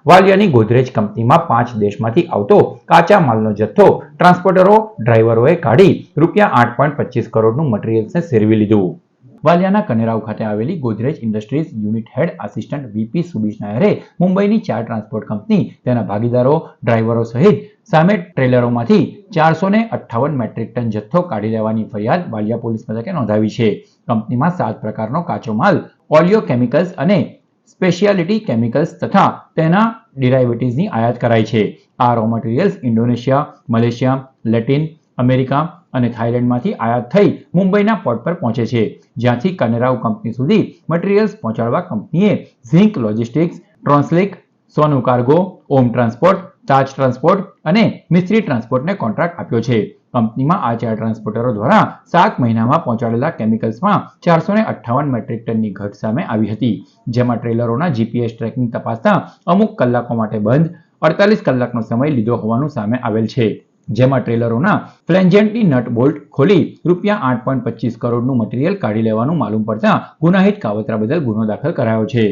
વાલિયાની ગોદરેજ કંપનીમાં 5 દેશમાંથી આવતો કાચા માલનો જથ્થો ટ્રાન્સપોર્ટરો ડ્રાઈવરોએ કાઢી ₹8.25 કરોડનું મટીરીયલ્સને સેરવી લીધું. વાલિયાના કનેરાવ ખાતે આવેલી Godrej industries unit head assistant VP Subish નાયરે મુંબઈની 4 ટ્રાન્સપોર્ટ કંપની, તેના ભાગીદારો, ડ્રાઈવરો સહિત સામે ટ્રેલરોમાંથી 458 મેટ્રિક ટન જથ્થો કાઢી લેવાની ફરિયાદ વાલિયા પોલીસ મથકે નોંધાવી છે. કંપનીમાં 7 પ્રકારનો કાચો માલ, ઓલિયો કેમિકલ્સ અને સ્પેશિયાલિટી કેમિકલ્સ તથા તેના ડિરાઇવેટિવ્સની આયાત કરાઈ છે. આ raw materials Indonesia, Malaysia, Latin America અને થાઇલેન્ડમાંથી આયાત થઈ મુંબઈના પોર્ટ પર પહોંચે છે, જ્યાંથી કનેરાવ કંપની સુધી મટીરીયલ્સ પહોંચાડવા કંપનીએ ઝિંક લોજિસ્ટિક્સ, ટ્રાન્સલિંક, સોનુ કાર્ગો, ઓમ ટ્રાન્સપોર્ટ, તાજ ટ્રાન્સપોર્ટ અને મિસ્ત્રી ટ્રાન્સપોર્ટને કોન્ટ્રાક્ટ આપ્યો છે. કંપનીમાં આ 4 ટ્રાન્સપોર્ટરો દ્વારા 7 મહિનામાં પહોંચાડેલા કેમિકલ્સમાં 458 મેટ્રિક ટનની ઘટ સામે આવી હતી, જેમાં ટ્રેલરોના જીપીએસ ટ્રેકિંગ તપાસતા અમુક કલાકો માટે બંધ, 48 કલાકનો સમય લીધો હોવાનું સામે આવેલ છે, જેમાં ટ્રેલરોના ફ્લેન્જેન્ટની નટ બોલ્ટ ખોલી ₹8.25 કરોડનું મટીરીયલ કાઢી લેવાનું માલુમ પડતા ગુનાહિત કાવતરા બદલ ગુનો દાખલ કરાયો છે.